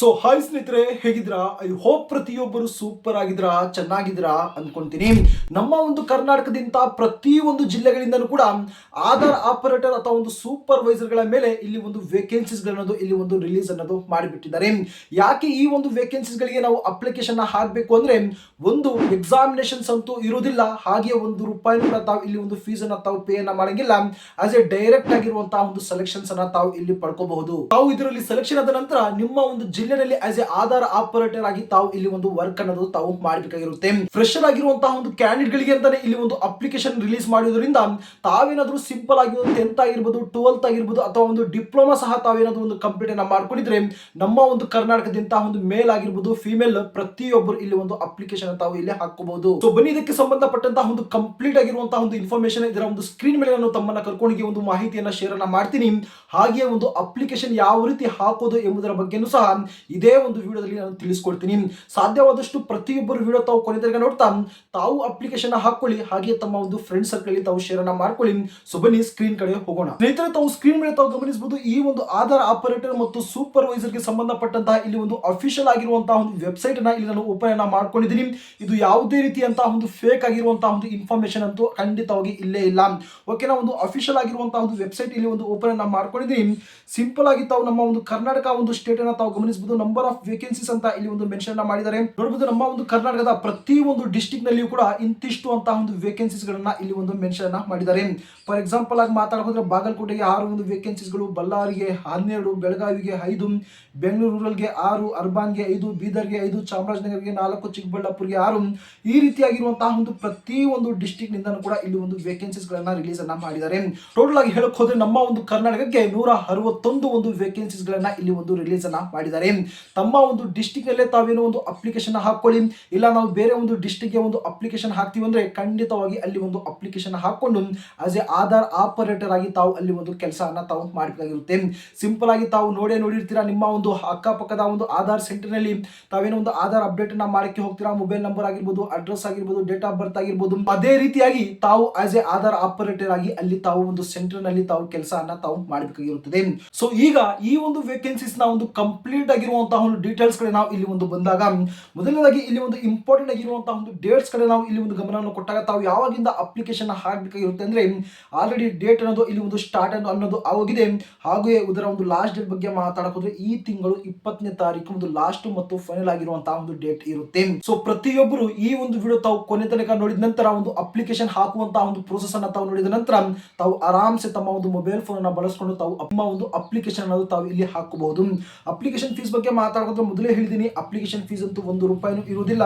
So hi ಸ್ನೇಹಿತರೆ, ಹೇಗಿದ್ರಾ? I hope ಪ್ರತಿಯೊಬ್ಬರು super ಆಗಿದ್ರಾ, ಚೆನ್ನಾಗಿದ್ರಾ ಅನ್ಕೊಂತೀನಿ. ನಮ್ಮ ಒಂದು ಕರ್ನಾಟಕದಿಂದ ಪ್ರತಿ ಒಂದು ಜಿಲ್ಲೆಗಳಿಂದಲೂ ಕೂಡ ಆಧಾರ್ ಆಪರೇಟರ್ ಅಥವಾ ಒಂದು ಸೂಪರ್ವೈಸರ್ ಗಳ ಮೇಲೆ ಇಲ್ಲಿ ಒಂದು ವೇಕೆನ್ಸೀಸ್ ಗಳನ್ನೋದು ಇಲ್ಲಿ ಒಂದು ರಿಲೀಸ್ ಅನ್ನೋದು ಮಾಡಿಬಿಟ್ಟಿದ್ದಾರೆ. ಯಾಕೆ ಈ ಒಂದು ವೇಕೆನ್ಸೀಸ್ ಗಳಿಗೆ ನಾವು ಅಪ್ಲಿಕೇಶನ್ ಹಾಕಬೇಕು ಅಂದ್ರೆ, ಒಂದು ಎಕ್ಸಾಮಿನೇಷನ್ಸ್ ಅಂತೂ ಇರೋದಿಲ್ಲ, ಹಾಗೆ ಒಂದು ರೂಪಾಯಿ ಕೂಡ ತಾವು ಇಲ್ಲಿ ಒಂದು ಫೀಸ್ ಅನ್ನ ತಾವು ಪೇ ಅನ್ನ ಮಾಡಂಗಿಲ್ಲ. ಆಸ್ ಎ ಡೈರೆಕ್ಟ್ ಆಗಿರುವಂತಹ ಒಂದು ಸೆಲೆಕ್ಷನ್ಸ್ ಅನ್ನ ತಾವು ಇಲ್ಲಿ ಪಡ್ಕೋಬಹುದು. ತಾವು ಇದರಲ್ಲಿ ಸೆಲೆಕ್ಷನ್ ಆದ ನಂತರ ನಿಮ್ಮ ಒಂದು ಜಿಲ್ಲೆಯಲ್ಲಿ ಆಸ್ ಎ ಆಧಾರ್ ಆಪರೇಟರ್ ಆಗಿ ತಾವು ಇಲ್ಲಿ ಒಂದು ವರ್ಕ್ ಅನ್ನೋದು ತಾವು ಮಾಡಬೇಕಾಗಿರುತ್ತೆ. ಫ್ರೆಶರ್ ಆಗಿರುವಂತಹ ಒಂದು ಕ್ಯಾಂಡಿಡೇಟ್ ಗಳಿಗೆ ಅಂತಾನೆ ಇಲ್ಲಿ ಒಂದು ಅಪ್ಲಿಕೇಶನ್ ರಿಲೀಸ್ ಮಾಡೋದ್ರಿಂದ ತಾವೇನಾದ್ರೂ ಸಿಂಪಲ್ ಆಗಿ 10th ಆಗಿರ್ಬೋದು, 12th ಆಗಿರ್ಬೋದು ಅಥವಾ ಒಂದು ಡಿಪ್ಲೊಮಾ ಸಹ ತಾವೇನಾದ್ರೂ ಒಂದು ಕಂಪ್ಲೀಟ್ ಅನ್ನ ಮಾಡ್ಕೊಂಡಿದ್ರೆ ನಮ್ಮ ಒಂದು ಕರ್ನಾಟಕದಿಂದ ಒಂದು ಮೇಲ್ ಆಗಿರ್ಬೋದು, ಫಿಮೇಲ್ ಪ್ರತಿಯೊಬ್ಬರು ಇಲ್ಲಿ ಒಂದು ಅಪ್ಲಿಕೇಶನ್ ತಾವು ಇಲ್ಲಿ ಹಾಕಬಹುದು. ಸೊ ಬನ್ನಿ, ಇದಕ್ಕೆ ಸಂಬಂಧಪಟ್ಟಂತಹ ಒಂದು ಕಂಪ್ಲೀಟ್ ಆಗಿರುವಂತಹ ಒಂದು ಇನ್ಫಾರ್ಮೇಶನ್ ಇದರ ಒಂದು ಸ್ಕ್ರೀನ್ ಮೇಲೆ ನಾನು ತಮ್ಮನ್ನ ಕರ್ಕೊಂಡು ಒಂದು ಮಾಹಿತಿಯನ್ನ ಶೇರ್ ಅನ್ನ ಮಾಡ್ತೀನಿ. ಹಾಗೆ ಒಂದು ಅಪ್ಲಿಕೇಶನ್ ಯಾವ ರೀತಿ ಹಾಕೋದು ಎಂಬುದರ ಬಗ್ಗೆನೂ ಸಹ ಇದೇ ಒಂದು ವಿಡಿಯೋದಲ್ಲಿ ನಾನು ತಿಳಿಸ್ಕೊಡ್ತೀನಿ. ಸಾಧ್ಯವಾದಷ್ಟು ಪ್ರತಿಯೊಬ್ಬರು ವಿಡಿಯೋ ತಾವು ಕೊನೆತನಕ ನೋಡ್ತಾ ತಾವು ಅಪ್ಲಿಕೇಶನ್ ಹಾಕೊಳ್ಳಿ, ಹಾಗೆ ತಮ್ಮ ಒಂದು ಫ್ರೆಂಡ್ ಸರ್ಕಲ್ ಅಲ್ಲಿ ತಾವು ಶೇರ್ ಅನ್ನ ಮಾಡ್ಕೊಳ್ಳಿ. ಸೊ ಬನ್ನಿ ಸ್ಕ್ರೀನ್ ಕಡೆ ಹೋಗೋಣ. ಸ್ನೇಹಿತರೆ, ತಾವು ಸ್ಕ್ರೀನ್ ಮೇಲೆ ತಾವು ಗಮನಿಸಬಹುದು, ಈ ಒಂದು ಆಧಾರ್ ಆಪರೇಟರ್ ಮತ್ತು ಸೂಪರ್ವೈಸರ್ ಗೆ ಸಂಬಂಧಪಟ್ಟಂತಹ ಇಲ್ಲಿ ಒಂದು ಅಫಿಷಿಯಲ್ ಆಗಿರುವಂತಹ ಒಂದು ವೆಬ್ಸೈಟ್ ಅನ್ನ ಇಲ್ಲಿ ನಾನು ಓಪನ್ ಅನ್ನ ಮಾಡ್ಕೊಂಡಿದ್ದೀನಿ. ಇದು ಯಾವುದೇ ರೀತಿಯಂತಹ ಒಂದು ಫೇಕ್ ಆಗಿರುವಂತಹ ಒಂದು ಇನ್ಫಾರ್ಮೇಶನ್ ಅಂತೂ ಖಂಡಿತವಾಗಿ ಇಲ್ಲೇ ಇಲ್ಲ. ಓಕೆನಾ, ಒಂದು ಅಫಿಷಿಯಲ್ ಆಗಿರುವಂತಹ ಒಂದು ವೆಬ್ಸೈಟ್ ಇಲ್ಲಿ ಒಂದು ಓಪನ್ ಅನ್ನ ಮಾಡ್ಕೊಂಡಿದ್ದೀನಿ. ಸಿಂಪಲ್ ಆಗಿ ತಾವು ನಮ್ಮ ಒಂದು ಕರ್ನಾಟಕ ಒಂದು ಸ್ಟೇಟ್ ಅನ್ನ ತಾವು ಗಮನಿಸಬಹುದು. ನಂಬರ್ ಆಫ್ ವೇಕೆನ್ಸೀಸ್ ಅಂತ ಇಲ್ಲಿ ಒಂದು ಮೆನ್ಷನ್ ಮಾಡಿದ್ದಾರೆ. ನೋಡಬಹುದು, ನಮ್ಮ ಒಂದು ಕರ್ನಾಟಕದ ಪ್ರತಿ ಒಂದು ಡಿಸ್ಟ್ರಿಕ್ಟ್ ನಲ್ಲಿಯೂ ಕೂಡ ಇಂತಿಷ್ಟು ಅಂತ ಒಂದು ವೇಕೆನ್ಸೀಸ್ ಗಳನ್ನ ಇಲ್ಲಿ ಒಂದು ಮೆನ್ಷನ್ ಮಾಡಿದ್ದಾರೆ. ಫಾರ್ ಎಕ್ಸಾಂಪಲ್ ಆಗಿ ಮಾತಾಡೋದ್ರೆ ಬಾಗಲಕೋಟೆಗೆ 6 ಒಂದು ವೇಕೆನ್ಸೀಸ್ ಗಳು, ಬಳ್ಳಾರಿಗೆ 12, ಬೆಳಗಾವಿಗೆ 5, ಬೆಂಗಳೂರು ರೂರಲ್ಗೆ 6, ಅರ್ಬನ್ಗೆ 5, ಬೀದರ್ಗೆ 5, ಚಾಮರಾಜನಗರ್ಗೆ 4, ಚಿಕ್ಕಬಳ್ಳಾಪುರ್ಗೆ 6. ಈ ರೀತಿಯಾಗಿರುವಂತಹ ಒಂದು ಪ್ರತಿ ಒಂದು ಡಿಸ್ಟ್ರಿಕ್ಟ್ ನಿಂದ ಕೂಡ ಇಲ್ಲಿ ಒಂದು ವೇಕೆನ್ಸೀಸ್ ಗಳನ್ನ ರಿಲೀಸ್ ಅನ್ನ ಮಾಡಿದ್ದಾರೆ. ಟೋಟಲ್ ಆಗಿ ಹೇಳಕ್ ಹೋದ್ರೆ ನಮ್ಮ ಒಂದು ಕರ್ನಾಟಕಕ್ಕೆ 161 ಒಂದು ವೇಕೆನ್ಸೀಸ್ ಗಳನ್ನ ಇಲ್ಲಿ ಒಂದು ರಿಲೀಸ್ ಅನ್ನ ಮಾಡಿದ್ದಾರೆ. ತಮ್ಮ ಒಂದು ಡಿಸ್ಟ್ರಿಕ್ಟ್ ನಲ್ಲೇ ತಾವೇನೋ ಒಂದು ಅಪ್ಲಿಕೇಶನ್ ಹಾಕೊಳ್ಳಿ, ಇಲ್ಲ ನಾವು ಬೇರೆ ಒಂದು ಡಿಸ್ಟ್ರಿಕ್ಟ್ ಗೆ ಒಂದು ಅಪ್ಲಿಕೇಶನ್ ಹಾಕ್ತೀವಿ ಅಂದ್ರೆ ಖಂಡಿತವಾಗಿ ಅಲ್ಲಿ ಒಂದು ಅಪ್ಲಿಕೇಶನ್ ಹಾಕೊಂಡು ಆಸ್ ಎ ಆಧಾರ್ ಆಪರೇಟರ್ ಆಗಿ ತಾವು ಅಲ್ಲಿ ಒಂದು ಕೆಲಸವನ್ನ ತಾವು ಮಾಡಬೇಕಾಗಿರುತ್ತೆ. ಸಿಂಪಲ್ ಆಗಿ ತಾವು ನೋಡಿರ್ತೀರಾ, ನಿಮ್ಮ ಒಂದು ಅಕ್ಕಪಕ್ಕದ ಒಂದು ಆಧಾರ್ ಸೆಂಟರ್ ನಲ್ಲಿ ತಾವೇನೋ ಒಂದು ಆಧಾರ್ ಅಪ್ಡೇಟ್ ಅನ್ನ ಮಾಡಕ್ಕೆ ಹೋಗ್ತೀರಾ, ಮೊಬೈಲ್ ನಂಬರ್ ಆಗಿರ್ಬೋದು, ಅಡ್ರೆಸ್ ಆಗಿರ್ಬೋದು, ಡೇಟ್ ಆಫ್ ಬರ್ತ್ ಆಗಿರ್ಬೋದು. ಅದೇ ರೀತಿಯಾಗಿ ತಾವು ಆಸ್ ಎ ಆಧಾರ್ ಆಪರೇಟರ್ ಆಗಿ ಅಲ್ಲಿ ತಾವು ಒಂದು ಸೆಂಟರ್ ನಲ್ಲಿ ತಾವು ಕೆಲಸವನ್ನ ತಾವು ಮಾಡಬೇಕಾಗಿರುತ್ತದೆ. ಸೊ ಈಗ ಈ ಒಂದು ವೇಕೆನ್ಸೀಸ್ ನ ಒಂದು ಕಂಪ್ಲೀಟ್ ಆಗಿರುವಂತಹ ಒಂದು ಡೀಟೇಲ್ಸ್ ಕಡೆ ನಾವು ಇಲ್ಲಿ ಒಂದು ಬಂದಾಗ, ಮೊದಲನೇದಾಗಿ ಇಲ್ಲಿ ಒಂದು ಇಂಪಾರ್ಟೆಂಟ್ ಆಗಿರುವಂತಹ ಒಂದು ಡೇಟ್ಸ್ ಕಡೆ ನಾವು ಇಲ್ಲಿ ಒಂದು ಗಮನವನ್ನು ಕೊಟ್ಟಾಗ ತಾವು ಯಾವಾಗಿಂದ ಅಪ್ಲಿಕೇಶನ್ ಹಾಕಬೇಕಾಗಿರುತ್ತೆ ಅಂದ್ರೆ, ಆಲ್ರೆಡಿ ಡೇಟ್ ಅನ್ನೋದು ಇಲ್ಲಿ ಒಂದು ಸ್ಟಾರ್ಟ್ ಅನ್ನೋದು ಆಗಿದೆ. ಹಾಗೆ ಇದರ ಒಂದು ಲಾಸ್ಟ್ ಡೇಟ್ ಬಗ್ಗೆ ಮಾತಾಡಕ್ ಹೋದ್ರೆ ಈ ತಿಂಗಳು 20ನೇ ತಾರೀಕು ಒಂದು ಲಾಸ್ಟ್ ಮತ್ತು ಫೈನಲ್ ಆಗಿರುವಂತಹ ಒಂದು ಡೇಟ್ ಇರುತ್ತೆ. ಸೊ ಪ್ರತಿಯೊಬ್ಬರು ಈ ಒಂದು ವಿಡಿಯೋ ತಾವು ಕೊನೆ ತನಕ ನೋಡಿದ ನಂತರ ಒಂದು ಅಪ್ಲಿಕೇಶನ್ ಹಾಕುವಂತಹ ಒಂದು ಪ್ರೋಸೆಸ್ ಅನ್ನ ತಾವು ನೋಡಿದ ನಂತರ ತಾವು ಆರಾಮ್ಸೆ ತಮ್ಮ ಒಂದು ಮೊಬೈಲ್ ಫೋನ್ ಅನ್ನ ಬಳಸಿಕೊಂಡು ತಾವು ತಮ್ಮ ಒಂದು ಅಪ್ಲಿಕೇಶನ್ ಅನ್ನೋದು ತಾವು ಇಲ್ಲಿ ಹಾಕಬಹುದು. ಅಪ್ಲಿಕೇಶನ್ ಫೀಸ್ ಬಗ್ಗೆ ಮಾತಾಡೋದ್ರೆ ಮೊದಲೇ ಹೇಳಿದೀನಿ, ಅಪ್ಲಿಕೇಶನ್ ಫೀಸ್ ಅಂತೂ 1 ರೂಪಾಯಿನೂ ಇರುವುದಿಲ್ಲ.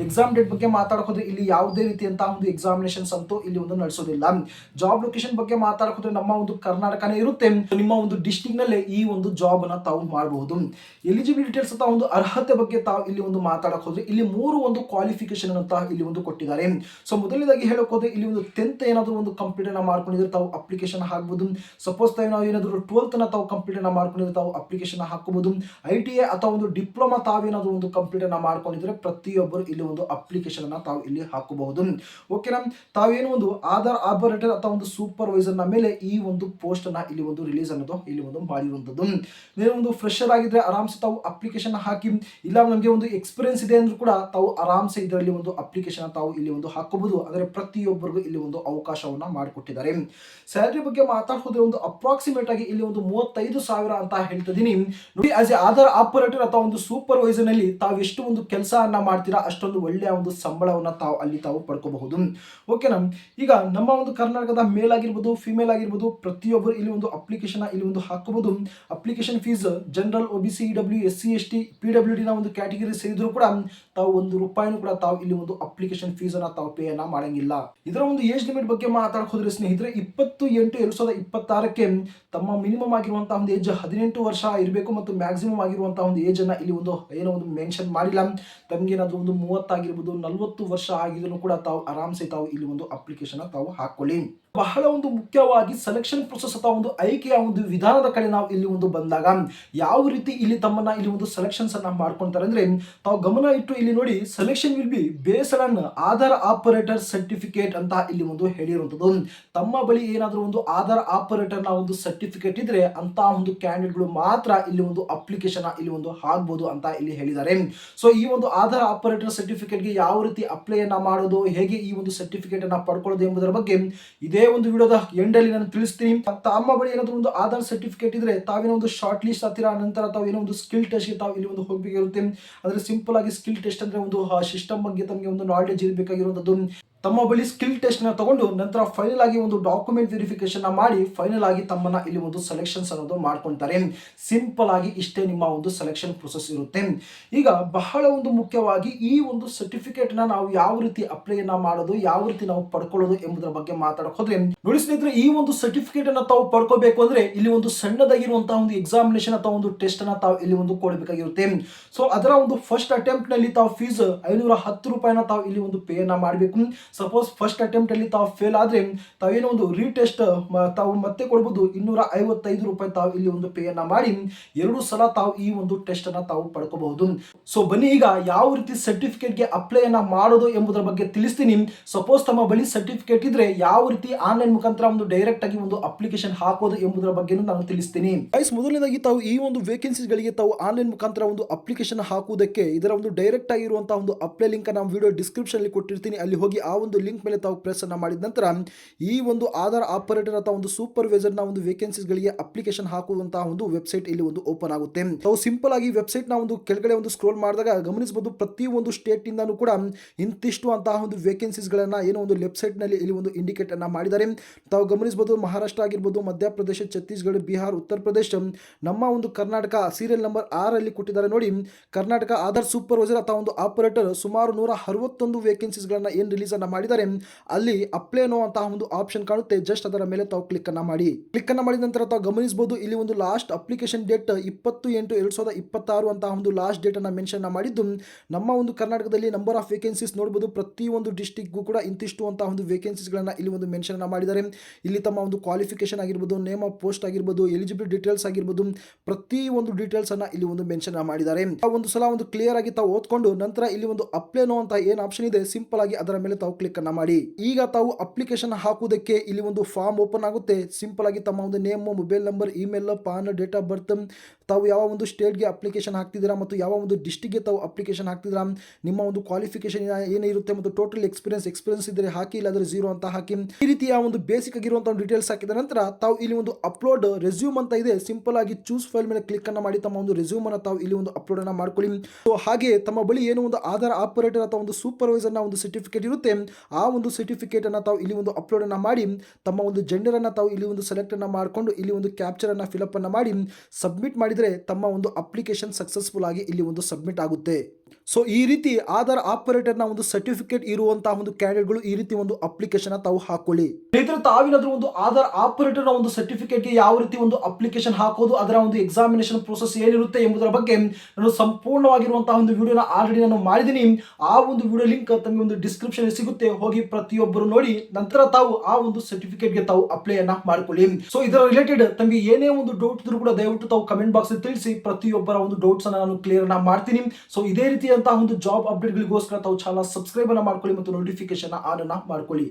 ಎಕ್ಸಾಮ್ ಡೇಟ್ ಬಗ್ಗೆ ಮಾತಾಡೋದ್ರೆ ಇಲ್ಲಿ ಯಾವುದೇ ರೀತಿಯಂತಹ ಒಂದು ಎಕ್ಸಾಮಿನೇಷನ್ಸ್ ಅಂತೂ ಇಲ್ಲಿ ಒಂದು ನಡೆಸೋದಿಲ್ಲ. ಜಾಬ್ ಲೊಕೇಶನ್ ಬಗ್ಗೆ ಮಾತಾಡೋದ್ರೆ ನಮ್ಮ ಒಂದು ಕರ್ನಾಟಕನೇ ಇರುತ್ತೆ. ನಿಮ್ಮ ಒಂದು ಡಿಸ್ಟ್ರಿಕ್ಟ್ ನಲ್ಲಿ ಈ ಒಂದು ಜಾಬ್ ಅನ್ನ ತಾವು ಮಾಡಬಹುದು. ಎಲಿಜಿಬಿಲಿಟಿ ಡೀಟೇಲ್ಸ್ ಅಥವಾ ಒಂದು ಅರ್ಹತೆ ಬಗ್ಗೆ ತಾವು ಇಲ್ಲಿ ಒಂದು ಮಾತಾಡಕ್ ಹೋದ್ರೆ ಇಲ್ಲಿ 3 ಒಂದು ಕ್ವಾಲಿಫಿಕೇಶನ್ ಅಂತ ಇಲ್ಲಿ ಒಂದು ಕೊಟ್ಟಿದ್ದಾರೆ. ಸೊ ಮೊದಲನೇದಾಗಿ ಹೇಳಕ್ ಹೋದ್ರೆ ಇಲ್ಲಿ ಒಂದು 10th ಏನಾದ್ರು ಒಂದು ಕಂಪ್ಲೀಟ್ ಅನ್ನ ಮಾಡ್ಕೊಂಡಿದ್ರೆ ತಾವು ಅಪ್ಲಿಕೇಶನ್ ಹಾಕಬಹುದು. ಸಪೋಸ್ ನಾವು ಏನಾದ್ರು 12th ನ ತಾವು ಕಂಪ್ಲೀಟ್ ಅನ್ನ ಮಾಡ್ಕೊಂಡಿದ್ರೆ ತಾವು ಅಪ್ಲಿಕೇಶನ್ ಹಾಕಬಹುದು. ITI ಅಥವಾ ಒಂದು ಡಿಪ್ಲೊಮಾ ತಾವೇನಾದ್ರು ಒಂದು ಕಂಪ್ಲೀಟ್ ಅನ್ನ ಮಾಡ್ಕೊಂಡಿದ್ರೆ ಪ್ರತಿಯೊಬ್ಬರು ಇಲ್ಲಿ ಒಂದು ಅಪ್ಲಿಕೇಶನ್ ಅನ್ನ ತಾವು ಇಲ್ಲಿ ಹಾಕಬಹುದು. ಓಕೆನಾ, ತಾವೇನು ಒಂದು ಆಧಾರ್ ಆಪರೇಟರ್ ಅಥವಾ ಒಂದು ಸೂಪರ್ವೈಸರ್ ನ ಮೇಲೆ ಈ ಒಂದು ಪೋಸ್ಟ್ ಅನ್ನ ಇಲ್ಲಿ ಒಂದು ರಿಲೀಸ್ ಅನ್ನೋದು ಇಲ್ಲಿ ಒಂದು ಮಾಡಿರುವಂತದ್ದು. ನೀವು ಒಂದು ಫ್ರೆಶರ್ ಆಗಿದ್ರೆ ಆರಾಮ್ಸೆ ತಾವು ಅಪ್ಲಿಕೇಶನ್ ಹಾಕಿ, ಇಲ್ಲ ನಮಗೆ ಒಂದು ಎಕ್ಸ್ಪೀರಿಯನ್ಸ್ ಇದೆ ಅಂದ್ರೂ ಕೂಡ ತಾವು ಆರಾಮ್ಸೆ ಇದರಲ್ಲಿ ಒಂದು ಅಪ್ಲಿಕೇಶನ್ ತಾವು ಇಲ್ಲಿ ಒಂದು ಹಾಕಬಹುದು. ಆದರೆ ಪ್ರತಿಯೊಬ್ಬರಿಗೂ ಇಲ್ಲಿ ಒಂದು ಅವಕಾಶವನ್ನ ಮಾಡಿಕೊಟ್ಟಿದ್ದಾರೆ. ಸ್ಯಾಲರಿ ಬಗ್ಗೆ ಮಾತಾಡೋದ್ರೆ ಒಂದು ಅಪ್ರಾಕ್ಸಿಮೇಟ್ ಆಗಿ ಇಲ್ಲಿ ಒಂದು 35,000 ಅಂತ ಹೇಳ್ತಿದ್ದೀನಿ. ನೋಡಿ, ಆಸ್ ಎ ಆಧಾರ್ ಆಪರೇಟರ್ ಅಥವಾ ಒಂದು ಸೂಪರ್ವೈಸರ್ ನಲ್ಲಿ ತಾವು ಎಷ್ಟು ಒಂದು ಕೆಲಸವನ್ನ ಮಾಡ್ತೀರಾ ಅಷ್ಟೊಂದು ಒಳ್ಳೆಯ ಒಂದು ಸಂಬಳವನ್ನ ತಾವು ಅಲ್ಲಿ ತಾವು ಪಡ್ಕೋಬಹುದು. ಓಕೆನಾ, ಈಗ ನಮ್ಮ ಒಂದು ಕರ್ನಾಟಕದ ಮೇಲ್ ಆಗಿರ್ಬೋದು, ಫಿಮೇಲ್ ಆಗಿರ್ಬೋದು, ಪ್ರತಿಯೊಬ್ಬರು ಇಲ್ಲಿ ಒಂದು ಅಪ್ಲಿಕೇಶನ್ ಇಲ್ಲಿ ಒಂದು ಹಾಕಬಹುದು. Application fees general, OBC, EW, SC, ST, PWD ನ ಒಂದು ಕ್ಯಾಟಗರಿ ಸೇರಿದ್ರು ಕೂಡ ತಾವು 1 ರೂಪಾಯಿನೂ ಕೂಡ ತಾವು ಇಲ್ಲಿ ಒಂದು ಅಪ್ಲಿಕೇಶನ್ ಫೀಸ್ ಅನ್ನ ತಾವು ಪೇ ಅನ್ನ ಮಾಡಂಗಿಲ್ಲ. ಇದರ ಒಂದು ಏಜ್ ಲಿಮಿಟ್ ಬಗ್ಗೆ ಮಾತಾಡಕ್ ಹೋದ್ರೆ ಸ್ನೇಹಿತರೆ, 28/2026ಕ್ಕೆ ತಮ್ಮ ಮಿನಿಮಮ್ ಆಗಿರುವಂತಹ ಒಂದು ಏಜ್ 18 ವರ್ಷ ಇರಬೇಕು ಮತ್ತು ಮ್ಯಾಕ್ಸಿಮಮ್ ಆಗಿರುವಂತಹ ಒಂದು ಏಜ್ ಅನ್ನ ಇಲ್ಲಿ ಒಂದು ಏನೋ ಒಂದು ಮೆನ್ಷನ್ ಮಾಡಿಲ್ಲ. ತಮ್ಗೆ ಏನಾದ್ರು ಒಂದು 30 ಆಗಿರ್ಬೋದು, 40 ವರ್ಷ ಆಗಿದ್ರು ಕೂಡ ತಾವು ಆರಾಮ್ಸೆ ತಾವು ಇಲ್ಲಿ ಒಂದು ಅಪ್ಲಿಕೇಶನ್ ತಾವು ಹಾಕೊಳ್ಳಿ. ಬಹಳ ಒಂದು ಮುಖ್ಯವಾಗಿ ಸೆಲೆಕ್ಷನ್ ಪ್ರೊಸೆಸ್ ಅಥವಾ ಒಂದು ಆಯ್ಕೆಯ ಒಂದು ವಿಧಾನದ ಕಡೆ ನಾವು ಇಲ್ಲಿ ಒಂದು ಬಂದಾಗ ಯಾವ ರೀತಿ ಇಲ್ಲಿ ತಮ್ಮನ್ನ ಇಲ್ಲಿ ಒಂದು ಸೆಲೆಕ್ಷನ್ಸ್ ಅನ್ನ ಮಾಡ್ಕೊಂತಾರೆ ಅಂದ್ರೆ ತಾವು ಗಮನ ಇಟ್ಟು ಇಲ್ಲಿ ನೋಡಿ selection will be based on Aadhaar operator certificate ಅಂತ ಇಲ್ಲಿ ಒಂದು ಹೇಳಿರುವಂತದ್ದು. ತಮ್ಮ ಬಳಿ ಏನಾದರೂ ಒಂದು ಆಧಾರ್ ಆಪರೇಟರ್ ನ ಒಂದು ಸರ್ಟಿಫಿಕೇಟ್ ಇದ್ರೆ ಅಂತ ಒಂದು ಕ್ಯಾಂಡಿಡೇಟ್ಗಳು ಮಾತ್ರ ಇಲ್ಲಿ ಒಂದು ಅಪ್ಲಿಕೇಶನ್ ಇಲ್ಲಿ ಒಂದು ಹಾಕಬಹುದು ಅಂತ ಇಲ್ಲಿ ಹೇಳಿದ್ದಾರೆ. ಸೊ ಈ ಒಂದು ಆಧಾರ್ ಆಪರೇಟರ್ ಸರ್ಟಿಫಿಕೇಟ್ಗೆ ಯಾವ ರೀತಿ ಅಪ್ಲೈ ಅನ್ನ ಮಾಡೋದು, ಹೇಗೆ ಈ ಒಂದು ಸರ್ಟಿಫಿಕೇಟ್ ಅನ್ನ ಪಡ್ಕೊಳ್ಳೋದು ಎಂಬುದರ ಬಗ್ಗೆ ಇದೇ ಒಂದು ವಿಡಿಯೋದ ಎಂಡ್ ಅಲ್ಲಿ ನಾನು ತಿಳಿಸ್ತೀನಿ. ತಮ್ಮ ಬಳಿ ಏನಾದರೂ ಒಂದು ಆಧಾರ್ ಸರ್ಟಿಫಿಕೇಟ್ ಇದ್ರೆ ತಾವೇನೋ ಒಂದು ಶಾರ್ಟ್ ಲಿಸ್ಟ್ ಆಗ್ತೀರಾ, ನಂತರ ತಾವು ಏನೋ ಒಂದು ಸ್ಕಿಲ್ ಟೆಸ್ಟ್ ಗೆ ತಾವು ಇಲ್ಲಿ ಒಂದು ಹೋಗಬೇಕಿರುತ್ತೆ. ಅಂದ್ರೆ ಸಿಂಪಲ್ ಆಗಿ ಸ್ಕಿಲ್ ಟೆಸ್ಟ್ ಅಂದ್ರೆ ಒಂದು ಸಿಸ್ಟಮ್ ಬಗ್ಗೆ ತಮಗೆ ಒಂದು ನಾಲೆಡ್ಜ್ ಇರಬೇಕಾಗಿರುವಂತದ್ದು. ತಮ್ಮ ಬಳಿ ಸ್ಕಿಲ್ ಟೆಸ್ಟ್ ನ ತಗೊಂಡು ನಂತರ ಫೈನಲ್ ಆಗಿ ಒಂದು ಡಾಕ್ಯುಮೆಂಟ್ ವೆರಿಫಿಕೇಶನ್ ಮಾಡಿ ಫೈನಲ್ ಆಗಿ ತಮ್ಮನ್ನ ಇಲ್ಲಿ ಒಂದು ಸೆಲೆಕ್ಷನ್ಸ್ ಅನ್ನೋದು ಮಾಡ್ಕೊಂತಾರೆ. ಸಿಂಪಲ್ ಆಗಿ ಇಷ್ಟೇ ನಿಮ್ಮ ಒಂದು ಸೆಲೆಕ್ಷನ್ ಪ್ರೊಸೆಸ್ ಇರುತ್ತೆ. ಈಗ ಬಹಳ ಒಂದು ಮುಖ್ಯವಾಗಿ ಈ ಒಂದು ಸರ್ಟಿಫಿಕೇಟ್ ನ ನಾವು ಯಾವ ರೀತಿ ಅಪ್ಲೈ ಮಾಡೋದು, ಯಾವ ರೀತಿ ನಾವು ಪಡ್ಕೊಳ್ಳೋದು ಎಂಬುದರ ಬಗ್ಗೆ ಮಾತಾಡಕ್ ಹೋದ್ರೆ ನೋಡಿ ಸ್ನೇಹಿತರೆ, ಈ ಒಂದು ಸರ್ಟಿಫಿಕೇಟ್ ಅನ್ನ ತಾವು ಪಡ್ಕೋಬೇಕು ಅಂದ್ರೆ ಇಲ್ಲಿ ಒಂದು ಸಣ್ಣದಾಗಿರುವಂತಹ ಒಂದು ಎಕ್ಸಾಮಿನೇಷನ್ ಅಥವಾ ಒಂದು ಟೆಸ್ಟ್ ಅನ್ನ ತಾವು ಇಲ್ಲಿ ಒಂದು ಕೊಡಬೇಕಾಗಿರುತ್ತೆ. ಸೊ ಅದರ ಒಂದು ಫಸ್ಟ್ ಅಟೆಂಪ್ಟ್ ನಲ್ಲಿ ತಾವು ಫೀಸ್ 510 ರೂಪಾಯಿನ ತಾವು ಇಲ್ಲಿ ಒಂದು ಪೇ ಅನ್ನ ಮಾಡಬೇಕು. ಸಪೋಸ್ ಫಸ್ಟ್ ಅಟೆಂಪ್ಟ್ ಅಲ್ಲಿ ತಾವು ಫೇಲ್ ಆದ್ರೆ ತಾವೇನೋ ಒಂದು ರೀಟೆಸ್ಟ್ ತಾವು ಮತ್ತೆ ಕೊಡಬಹುದು 255 ರೂಪಾಯಿ ತಾವು ಇಲ್ಲಿ ಒಂದು ಪೇ ಅನ್ನ ಮಾಡಿ 2 ಸಲ ತಾವು ಈ ಒಂದು ಟೆಸ್ಟ್ ಅನ್ನ ತಾವು ಪಡ್ಕೋಬಹುದು. ಸೊ ಬನ್ನಿ ಈಗ ಯಾವ ರೀತಿ ಸರ್ಟಿಫಿಕೇಟ್ ಗೆ ಅಪ್ಲೈ ಅನ್ನ ಮಾಡೋದು ಎಂಬುದರ ಬಗ್ಗೆ ತಿಳಿಸ್ತೀನಿ. ಸಪೋಸ್ ತಮ್ಮ ಬಳಿ ಸರ್ಟಿಫಿಕೇಟ್ ಇದ್ರೆ ಯಾವ ರೀತಿ ಆನ್ಲೈನ್ ಮುಖಾಂತರ ಒಂದು ಡೈರೆಕ್ಟ್ ಆಗಿ ಒಂದು ಅಪ್ಲಿಕೇಶನ್ ಹಾಕೋದು ಎಂಬುದರ ಬಗ್ಗೆ ನಾನು ತಿಳಿಸ್ತೀನಿ. ಮೊದಲನೇದಾಗಿ ತಾವು ಈ ಒಂದು ವೇಕೆನ್ಸೀಸ್ ಗಳಿಗೆ ತಾವು ಆನ್ಲೈನ್ ಮುಖಾಂತರ ಒಂದು ಅಪ್ಲಿಕೇಶನ್ ಹಾಕುವುದಕ್ಕೆ ಇದರ ಒಂದು ಡೈರೆಕ್ಟ್ ಆಗಿರುವಂತಹ ಒಂದು ಅಪ್ಲೈ ಲಿಂಕ್ ನಾನು ವಿಡಿಯೋ ಡಿಸ್ಕ್ರಿಪ್ಷನ್ ಅಲ್ಲಿ ಕೊಟ್ಟಿರ್ತೀನಿ. ಅಲ್ಲಿ ಹೋಗಿ ಆ ಒಂದು ಲಿಂಕ್ ಮೇಲೆ ತಾವು ಪ್ರೆಸ್ ಅನ್ನ ಮಾಡಿದ ನಂತರ ಈ ಒಂದು ಆಧಾರ್ ಆಪರೇಟರ್ ಅಥವಾ ಒಂದು ಸೂಪರ್ವೈಸರ್ ನ ಒಂದು ವೇಕೆನ್ಸೀಸ್ ಗಳಿಗೆ ಅಪ್ಲಿಕೇಶನ್ ಹಾಕುವಂತಹ ಒಂದು ವೆಬ್ಸೈಟ್ ಇಲ್ಲಿ ಒಂದು ಓಪನ್ ಆಗುತ್ತೆ. ತಾವು ಸಿಂಪಲ್ ಆಗಿ ವೆಬ್ಸೈಟ್ ನ ಒಂದು ಕೆಳಗಡೆ ಒಂದು ಸ್ಕ್ರೋಲ್ ಮಾಡಿದಾಗ ಗಮನಿಸಬಹುದು ಪ್ರತಿ ಒಂದು ಸ್ಟೇಟ್ ಇಂದಾನು ಕೂಡ ಇಂತಿಷ್ಟು ಅಂತಹ ಒಂದು ವೇಕೆನ್ಸೀಸ್ ಗಳನ್ನ ಏನೋ ಒಂದು ವೆಬ್ಸೈಟ್ ನಲ್ಲಿ ಇಲ್ಲಿ ಒಂದು ಇಂಡಿಕೇಟ್ ಅನ್ನ ಮಾಡಿದ್ದಾರೆ. ತಾವು ಗಮನಿಸಬಹುದು ಮಹಾರಾಷ್ಟ್ರ ಆಗಿರಬಹುದು, ಮಧ್ಯಪ್ರದೇಶ, ಛತ್ತೀಸ್ಗಢ, ಬಿಹಾರ, ಉತ್ತರ ಪ್ರದೇಶ, ನಮ್ಮ ಒಂದು ಕರ್ನಾಟಕ ಸೀರಿಯಲ್ ನಂಬರ್ 6 ಅಲ್ಲಿ ಕೊಟ್ಟಿದ್ದಾರೆ ನೋಡಿ. ಕರ್ನಾಟಕ ಆಧಾರ್ ಸೂಪರ್ವೈಸರ್ ಅಥವಾ ಒಂದು ಆಪರೇಟರ್ ಸುಮಾರು 161 ವೇಕೆನ್ಸೀಸ್ ಗಳನ್ನ ಏನ್ ರಿಲೀಸ್ ಅನ್ನ ಮಾಡಿದ್ದಾರೆ. ಅಲ್ಲಿ ಅಪ್ಲೈ ಅನ್ನುವಂತಹ ಒಂದು ಆಪ್ಷನ್ ಕಾಣುತ್ತೆ. ಜಸ್ಟ್ ಅದರ ಮೇಲೆ ತಾವು ಕ್ಲಿಕ್ ಅನ್ನ ಮಾಡಿ. ಕ್ಲಿಕ್ ಅನ್ನ ಮಾಡಿದ ನಂತರ ತಾವು ಗಮನಿಸಬಹುದು ಇಲ್ಲಿ ಒಂದು ಲಾಸ್ಟ್ ಅಪ್ಲಿಕೇಶನ್ ಡೇಟ್ 20/8/2026 ಅಂತ ಒಂದು ಲಾಸ್ಟ್ ಡೇಟ್ ಅನ್ನ ಮೆನ್ಷನ್ ಮಾಡಿದ್ದು. ನಮ್ಮ ಒಂದು ಕರ್ನಾಟಕದಲ್ಲಿ ನಂಬರ್ ಆಫ್ ವೇಕೆನ್ಸೀಸ್ ನೋಡಬಹುದು. ಪ್ರತಿ ಒಂದು ಡಿಸ್ಟ್ರಿಕ್ಟ್ಗೂ ಕೂಡ ಇಂತಿಷ್ಟು ಅಂತ ಒಂದು ವೇಕೆನ್ಸೀಸ್ ಗಳನ್ನ ಇಲ್ಲಿ ಒಂದು ಮೆನ್ಷನ್ ಮಾಡಿದ್ದಾರೆ. ಇಲ್ಲಿ ತಮ್ಮ ಒಂದು ಕ್ವಾಲಿಫಿಕೇಶನ್ ಆಗಿರ್ಬೋದು, ನೇಮ್ ಆಫ್ ಪೋಸ್ಟ್ ಆಗಿರ್ಬೋದು, ಎಲಿಜಿಬಿಲಿಟಿ ಡೀಟೇಲ್ಸ್ ಆಗಿರ್ಬೋದು, ಪ್ರತಿ ಒಂದು ಡೀಟೇಲ್ಸ್ ಅನ್ನ ಇಲ್ಲಿ ಒಂದು ಮೆನ್ಷನ್ ಮಾಡಿದ್ದಾರೆ. ಒಂದು ಸಲ ಒಂದು ಕ್ಲಿಯರ್ ಆಗಿ ತಾವು ಓದ್ಕೊಂಡು ನಂತರ ಇಲ್ಲಿ ಒಂದು ಅಪ್ಲೈ ಅನ್ನುವಂತ ಏನ್ ಆಪ್ಷನ್ ಇದೆ ಸಿಂಪಲ್ ಆಗಿ ಅದರ ಮೇಲೆ ತಾವು ಕ್ಲಿಕ್ ಅನ್ನ ಮಾಡಿ. ಈಗ ತಾವು ಅಪ್ಲಿಕೇಶನ್ ಹಾಕುವುದಕ್ಕೆ ಇಲ್ಲಿ ಒಂದು ಫಾರ್ಮ್ ಓಪನ್ ಆಗುತ್ತೆ. ಸಿಂಪಲ್ ಆಗಿ ತಮ್ಮ ಒಂದು name, mobile number, email, PAN, date of birth, ತಾವು ಯಾವ ಒಂದು ಸ್ಟೇಟ್ಗೆ ಅಪ್ಲಿಕೇಶನ್ ಹಾಕ್ತಿದ್ದೀರಾ ಮತ್ತು ಯಾವ ಒಂದು ಡಿಸ್ಟ್ರಿಕ್ಟ್ಗೆ ತಾವು ಅಪ್ಲಿಕೇಶನ್ ಹಾಕ್ತಿದ್ದೀರಾ, ನಿಮ್ಮ ಒಂದು ಕ್ವಾಲಿಫಿಕೇಶನ್ ಏನಿರುತ್ತೆ ಮತ್ತು ಟೋಟಲ್ ಎಕ್ಸ್ಪೀರಿಯನ್ಸ್ ಇದ್ದರೆ ಹಾಕಿ, ಇಲ್ಲಾಂದ್ರೆ 0 ಅಂತ ಹಾಕಿ. ಈ ರೀತಿಯ ಒಂದು ಬೇಸಿಕ್ ಆಗಿರುವಂತಹ ಡೀಟೇಲ್ಸ್ ಹಾಕಿದ ನಂತರ ತಾವು ಇಲ್ಲಿ ಒಂದು ಅಪ್ಲೋಡ್ ರೆಸ್ಯೂಮ್ ಅಂತ ಇದೆ. ಸಿಂಪಲ್ ಆಗಿ ಚೂಸ್ ಫೈಲ್ ಮೇಲೆ ಕ್ಲಿಕ್ ಅನ್ನ ಮಾಡಿ ತಮ್ಮ ಒಂದು ರೆಸ್ಯೂಮ್ ಅನ್ನ ತಾವು ಇಲ್ಲಿ ಒಂದು ಅಪ್ಲೋಡ್ ಅನ್ನ ಮಾಡ್ಕೊಳ್ಳಿ. ಸೊ ಹಾಗೆ ತಮ್ಮ ಬಳಿ ಏನು ಒಂದು ಆಧಾರ್ ಆಪರೇಟರ್ ಅಥವಾ ಒಂದು ಸೂಪರ್ವೈಸರ್ ನ ಒಂದು ಸರ್ಟಿಫಿಕೇಟ್ ಇರುತ್ತೆ, ಆ ಒಂದು ಸರ್ಟಿಫಿಕೇಟ್ ಅನ್ನ ತಾವು ಇಲ್ಲಿ ಒಂದು ಅಪ್ಲೋಡ್ ಅನ್ನ ಮಾಡಿ ತಮ್ಮ ಒಂದು ಜೆಂಡರ್ ಅನ್ನ ತಾವು ಇಲ್ಲಿ ಒಂದು ಸೆಲೆಕ್ಟ್ ಅನ್ನ ಮಾಡಿಕೊಂಡು ಇಲ್ಲಿ ಒಂದು ಕ್ಯಾಪ್ಚರ್ ಅನ್ನ ಫಿಲಪ್ ಅನ್ನ ಮಾಡಿ ಸಬ್ಮಿಟ್ ಮಾಡಿದ್ರೆ ತಮ್ಮ ಒಂದು ಅಪ್ಲಿಕೇಶನ್ ಸಕ್ಸಸ್ಫುಲ್ ಆಗಿ ಇಲ್ಲಿ ಒಂದು ಸಬ್ಮಿಟ್ ಆಗುತ್ತೆ. ಸೊ ಈ ರೀತಿ ಆಧಾರ್ ಆಪರೇಟರ್ ನ ಒಂದು ಸರ್ಟಿಫಿಕೇಟ್ ಇರುವಂತಹ ಒಂದು ಕ್ಯಾಂಡಿಡೇಟ್ಗಳು ಈ ರೀತಿ ಒಂದು ಅಪ್ಲಿಕೇಶನ್ ತಾವು ಹಾಕೊಳ್ಳಿ. ಸ್ನೇಹಿತರೆ, ತಾವೇನಾದ್ರೂ ಒಂದು ಆಧಾರ್ ಆಪರೇಟರ್ ನ ಒಂದು ಸರ್ಟಿಫಿಕೇಟ್ ಗೆ ಯಾವ ರೀತಿ ಒಂದು ಅಪ್ಲಿಕೇಶನ್ ಹಾಕೋದು, ಅದರ ಒಂದು ಎಕ್ಸಾಮಿನೇಷನ್ ಪ್ರೋಸೆಸ್ ಏನಿರುತ್ತೆ ಎಂಬುದರ ಬಗ್ಗೆ ನಾನು ಸಂಪೂರ್ಣವಾಗಿರುವಂತಹ ಒಂದು ವಿಡಿಯೋನ ಆಲ್ರೆಡಿ ನಾನು ಮಾಡಿದ್ದೀನಿ. ಆ ಒಂದು ವಿಡಿಯೋ ಲಿಂಕ್ ತಮಗೆ ಒಂದು ಡಿಸ್ಕ್ರಿಪ್ಷನ್ ಸಿಗುತ್ತೆ, ಹೋಗಿ ಪ್ರತಿಯೊಬ್ಬರು ನೋಡಿ ನಂತರ ತಾವು ಆ ಒಂದು ಸರ್ಟಿಫಿಕೇಟ್ ಗೆ ತಾವು ಅಪ್ಲೈ ಅನ್ನ ಮಾಡ್ಕೊಳ್ಳಿ. ಸೊ ಇದರ ರಿಲೇಟೆಡ್ ತಮಗೆ ಏನೇ ಒಂದು ಡೌಟ್ ಇದ್ರೂ ಕೂಡ ದಯವಿಟ್ಟು ತಾವು ಕಮೆಂಟ್ ಬಾಕ್ಸ್ ಅಲ್ಲಿ ತಿಳಿಸಿ. ಪ್ರತಿಯೊಬ್ಬರ ಒಂದು ಡೌಟ್ಸ್ ಅನ್ನ ನಾನು ಕ್ಲಿಯರ್ ಅನ್ನ ಮಾಡ್ತೀನಿ. ಸೊ ಇದೇ ರೀತಿ ಒಂದು ಜಾಬ್ ಅಪ್ಡೇಟ್ ಗಳಿಗೋಸ್ಕರ ತಾವು ಚಾನಲ್ ಸಬ್ಸ್ಕ್ರೈಬ್ ಅನ್ನ ಮಾಡ್ಕೊಳ್ಳಿ ಮತ್ತು ನೋಟಿಫಿಕೇಶನ್ ಆನ್ ಅನ್ನ ಮಾಡ್ಕೊಳ್ಳಿ.